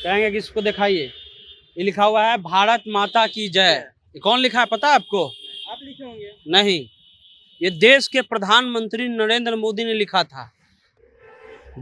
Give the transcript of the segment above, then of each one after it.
कहेंगे कि इसको दिखाइए। ये लिखा हुआ है भारत माता की जय। ये कौन लिखा है पता है आपको? आप लिखे होंगे। नहीं, ये देश के प्रधानमंत्री नरेंद्र मोदी ने लिखा था।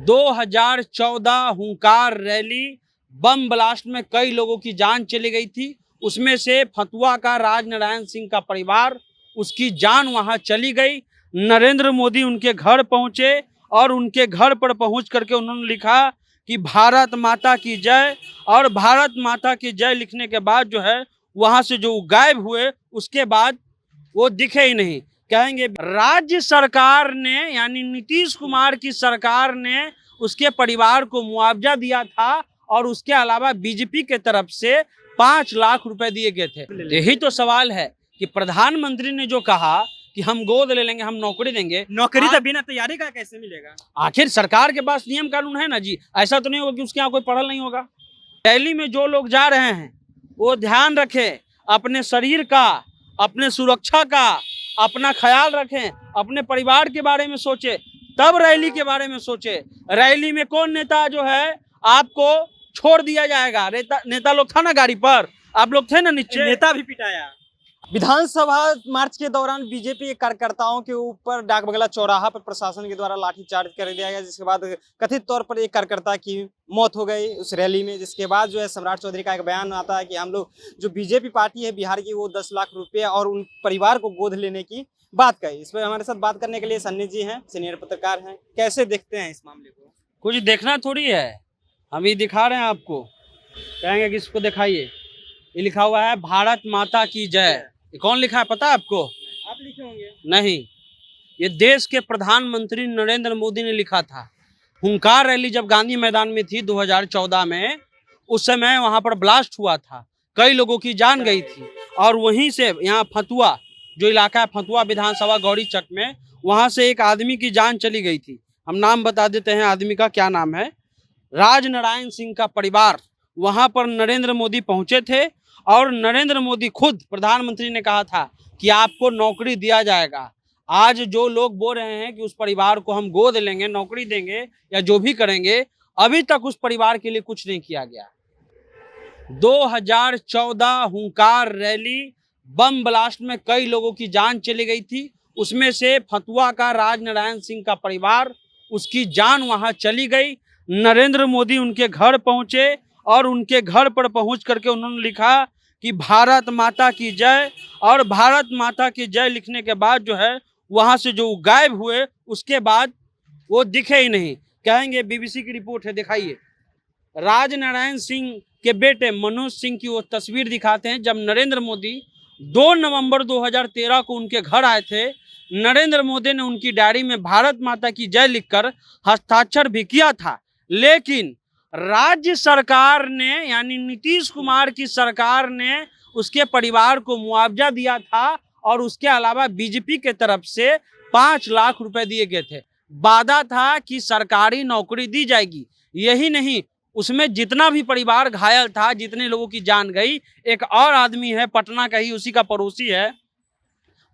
2014 हुंकार रैली बम ब्लास्ट में कई लोगों की जान चली गई थी। उसमें से फतुआ का राजनारायण सिंह का परिवार, उसकी जान वहां चली गई। नरेंद्र मोदी उनके घर पहुंचे और उनके घर पर पहुंच करके उन्होंने लिखा कि भारत माता की जय। और भारत माता की जय लिखने के बाद जो है वहां से जो गायब हुए, उसके बाद वो दिखे ही नहीं। कहेंगे राज्य सरकार ने यानी नीतीश कुमार की सरकार ने उसके परिवार को मुआवजा दिया था और उसके अलावा बीजेपी के तरफ से 5 लाख रुपए दिए गए थे। यही तो सवाल है कि प्रधानमंत्री ने जो कहा कि हम गोद ले लेंगे, हम नौकरी देंगे। नौकरी तो बिना तैयारी का कैसे मिलेगा? आखिर सरकार के पास नियम कानून है ना जी। ऐसा तो नहीं होगा कि उसके यहाँ कोई पढ़ल नहीं होगा। दिल्ली में जो लोग जा रहे हैं वो ध्यान रखें अपने शरीर का, अपने सुरक्षा का, अपना ख्याल रखें, अपने परिवार के बारे में सोचे, तब रैली के बारे में सोचे। रैली में कौन नेता जो है आपको छोड़ दिया जाएगा? नेता लोग था ना गाड़ी पर, आप लोग थे ना नीचे। नेता भी पिटाया। विधानसभा मार्च के दौरान बीजेपी के कार्यकर्ताओं के ऊपर डाकबंगला चौराहा पर प्रशासन के द्वारा लाठीचार्ज कर दिया गया, जिसके बाद कथित तौर पर एक कार्यकर्ता की मौत हो गई उस रैली में। जिसके बाद जो है सम्राट चौधरी का एक बयान आता है कि हम लोग जो बीजेपी पार्टी है बिहार की, वो 10 लाख रुपये और उन परिवार को गोद लेने की बात कही। इस पर हमारे साथ बात करने के लिए सन्नी जी हैं, सीनियर पत्रकार हैं। कैसे देखते हैं इस मामले को? कुछ देखना थोड़ी है, हम ये दिखा रहे हैं आपको। कहेंगे कि इसको दिखाइए। ये लिखा हुआ है भारत माता की जय। ये कौन लिखा है पता है आपको? आप लिखे होंगे। नहीं, ये देश के प्रधानमंत्री नरेंद्र मोदी ने लिखा था। हुंकार रैली जब गांधी मैदान में थी 2014 में, उस समय वहां पर ब्लास्ट हुआ था, कई लोगों की जान गई थी। और वहीं से यहाँ फतुआ जो इलाका है, फतुआ विधानसभा गौरी चक में, वहां से एक आदमी की जान चली गई थी। हम नाम बता देते हैं आदमी का, क्या नाम है। राजनारायण सिंह का परिवार वहां पर नरेंद्र मोदी पहुंचे थे और नरेंद्र मोदी खुद प्रधानमंत्री ने कहा था कि आपको नौकरी दिया जाएगा। आज जो लोग बोल रहे हैं कि उस परिवार को हम गोद लेंगे, नौकरी देंगे या जो भी करेंगे, अभी तक उस परिवार के लिए कुछ नहीं किया गया। 2014 हुंकार रैली बम ब्लास्ट में कई लोगों की जान चली गई थी। उसमें से फतुआ का राजनारायण सिंह का परिवार, उसकी जान वहां चली गई। नरेंद्र मोदी उनके घर पहुंचे और उनके घर पर पहुंच करके उन्होंने लिखा कि भारत माता की जय। और भारत माता की जय लिखने के बाद जो है वहां से जो गायब हुए, उसके बाद वो दिखे ही नहीं। कहेंगे बीबीसी की रिपोर्ट है, दिखाइए। राजनारायण सिंह के बेटे मनोज सिंह की वो तस्वीर दिखाते हैं जब नरेंद्र मोदी 2 नवंबर 2013 को उनके घर आए थे। नरेंद्र मोदी ने उनकी डायरी में भारत माता की जय लिखकर हस्ताक्षर भी किया था, लेकिन राज्य सरकार ने यानी नीतीश कुमार की सरकार ने उसके परिवार को मुआवजा दिया था और उसके अलावा बीजेपी के तरफ से 5 लाख रुपए दिए गए थे। वादा था कि सरकारी नौकरी दी जाएगी। यही नहीं, उसमें जितना भी परिवार घायल था, जितने लोगों की जान गई, एक और आदमी है पटना का ही, उसी का पड़ोसी है,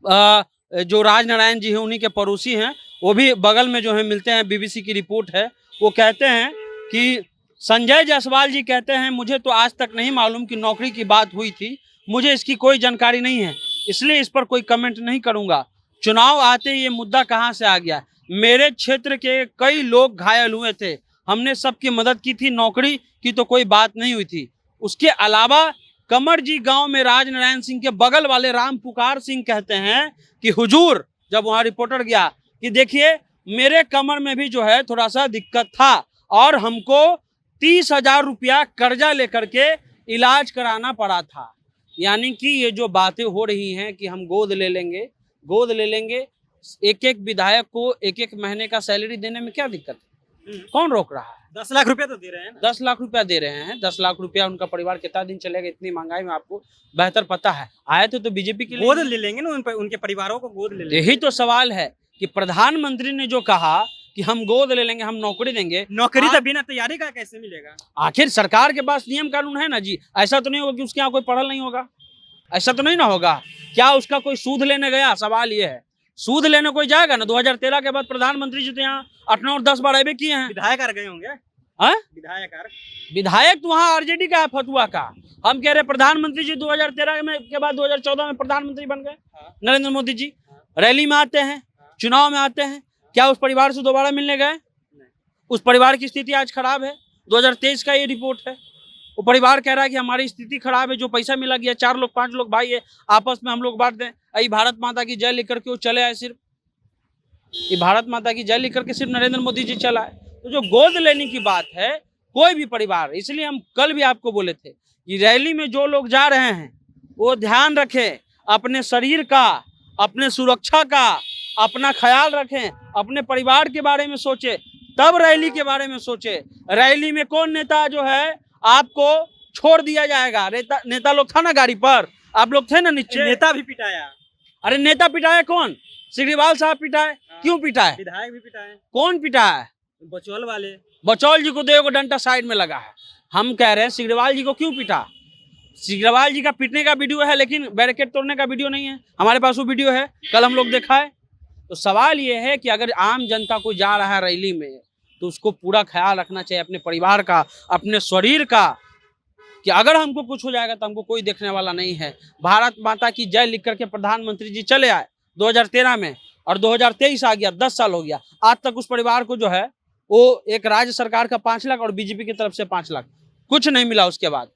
जो राजनारायण जी हैं उन्हीं के पड़ोसी हैं, वो भी बगल में जो है मिलते हैं। बीबीसी की रिपोर्ट है, वो कहते हैं कि संजय जायसवाल जी कहते हैं मुझे तो आज तक नहीं मालूम कि नौकरी की बात हुई थी, मुझे इसकी कोई जानकारी नहीं है, इसलिए इस पर कोई कमेंट नहीं करूंगा। चुनाव आते ये मुद्दा कहां से आ गया? मेरे क्षेत्र के कई लोग घायल हुए थे, हमने सबकी मदद की थी, नौकरी की तो कोई बात नहीं हुई थी। उसके अलावा कमरजी गांव में राजनारायण सिंह के बगल वाले राम पुकार सिंह कहते हैं कि हुजूर, जब वहां रिपोर्टर गया, कि देखिए मेरे कमर में भी जो है थोड़ा सा दिक्कत था और हमको 30,000 रुपया कर्जा लेकर के इलाज कराना पड़ा था। यानी कि ये जो बातें हो रही हैं कि हम गोद ले लेंगे, गोद ले लेंगे, एक एक विधायक को एक एक महीने का सैलरी देने में क्या दिक्कत है? कौन रोक रहा है? 10 लाख रुपया तो दे रहे हैं ना। 10 लाख रुपया दे रहे हैं। 10 लाख रुपया उनका परिवार कितना दिन चलेगा इतनी महंगाई में? आपको बेहतर पता है। आए थे तो बीजेपी के लिए, गोद ले लेंगे ना, उनके परिवारों को गोद ले लेंगे। यही तो सवाल है कि प्रधानमंत्री ने जो कहा कि हम गोद ले लेंगे, हम नौकरी देंगे, नौकरी तो बिना तैयारी का कैसे मिलेगा? आखिर सरकार के पास नियम कानून है ना जी। ऐसा तो नहीं होगा कि उसके यहाँ कोई पढ़ल नहीं होगा, ऐसा तो नहीं ना होगा। क्या उसका कोई सूद लेने गया? सवाल ये है, सूद लेने कोई जाएगा ना? 2013 के बाद प्रधानमंत्री जी तो यहाँ 8, 9 और 10 बार ऐबे किए हैं। विधायक आ गए होंगे। हाँ? विधायक विधायक तो वहाँ आरजेडी का है, फतुआ का। हम कह रहे प्रधानमंत्री जी 2013 में के बाद 2014 में प्रधानमंत्री बन गए नरेंद्र मोदी जी। रैली में आते हैं, चुनाव में आते हैं, क्या उस परिवार से दोबारा मिलने गए? उस परिवार की स्थिति आज खराब है। 2023 का ये रिपोर्ट है। वो परिवार कह रहा है कि हमारी स्थिति खराब है, जो पैसा मिला गया 4 लोग 5 लोग भाई है, आपस में हम लोग बांट दें। अभी भारत माता की जय लिख करके वो चले आए, सिर्फ ये भारत माता की जय लिख करके सिर्फ नरेंद्र मोदी जी चला है। तो जो गोद लेने की बात है, कोई भी परिवार, इसलिए हम कल भी आपको बोले थे कि रैली में जो लोग जा रहे हैं वो ध्यान रखें, अपने शरीर का, अपने सुरक्षा का अपना ख्याल रखें, अपने परिवार के बारे में सोचे, तब रैली के बारे में सोचे। रैली में कौन नेता जो है आपको छोड़ दिया जाएगा? नेता लोग था ना गाड़ी पर, आप लोग थे ना नीचे। नेता भी पिटाया। अरे नेता पिटाया कौन? सिग्रीवाल साहब पिटाए। क्यों पिटाए? विधायक भी पिटाए। कौन पिटाया? बचौल वाले। बचौल जी को तो एगो डंडा साइड में लगा है। हम कह रहे हैं सिग्रीवाल जी को क्यों पिटा? सिग्रीवाल जी का पिटने का वीडियो है, लेकिन बैरिकेड तोड़ने का वीडियो नहीं है। हमारे पास वो वीडियो है, कल हम लोग देखा है। तो सवाल ये है कि अगर आम जनता को जा रहा है रैली में, तो उसको पूरा ख्याल रखना चाहिए अपने परिवार का, अपने शरीर का, कि अगर हमको कुछ हो जाएगा तो हमको कोई देखने वाला नहीं है। भारत माता की जय लिख करके प्रधानमंत्री जी चले आए 2013 में, और 2023 आ गया, 10 साल हो गया। आज तक उस परिवार को जो है वो एक राज्य सरकार का 5 लाख और बीजेपी की तरफ से 5 लाख कुछ नहीं मिला। उसके बाद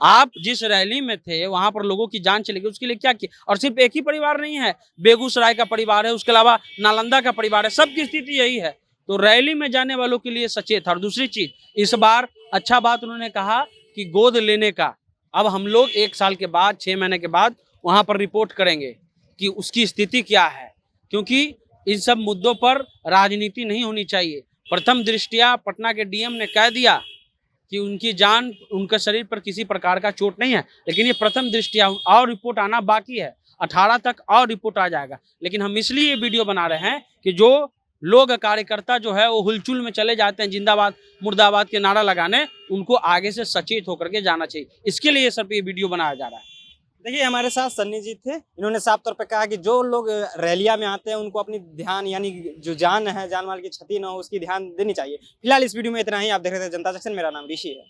आप जिस रैली में थे वहां पर लोगों की जान चली गई, उसके लिए क्या किया? और सिर्फ एक ही परिवार नहीं है, बेगूसराय का परिवार है, उसके अलावा नालंदा का परिवार है, सबकी स्थिति यही है। तो रैली में जाने वालों के लिए सचेत। और दूसरी चीज, इस बार अच्छा बात उन्होंने कहा कि गोद लेने का, अब हम लोग 1 साल के बाद 6 महीने के बाद वहां पर रिपोर्ट करेंगे कि उसकी स्थिति क्या है, क्योंकि इन सब मुद्दों पर राजनीति नहीं होनी चाहिए। प्रथम दृष्टया पटना के डीएम ने कह दिया कि उनकी जान, उनके शरीर पर किसी प्रकार का चोट नहीं है, लेकिन ये प्रथम दृष्टया, और रिपोर्ट आना बाकी है। 18 तक और रिपोर्ट आ जाएगा। लेकिन हम इसलिए ये वीडियो बना रहे हैं कि जो लोग, कार्यकर्ता जो है वो हुलचुल में चले जाते हैं जिंदाबाद मुर्दाबाद के नारा लगाने, उनको आगे से सचेत होकर के जाना चाहिए। इसके लिए सर ये वीडियो बनाया जा रहा है। देखिए, हमारे साथ सन्नी जी थे। इन्होंने साफ तौर पे कहा कि जो लोग रैलिया में आते हैं उनको अपनी ध्यान, यानी जो जान है, जान माल की क्षति ना हो, उसकी ध्यान देनी चाहिए। फिलहाल इस वीडियो में इतना ही। आप देख रहे थे जनता जंक्शन। मेरा नाम ऋषि है।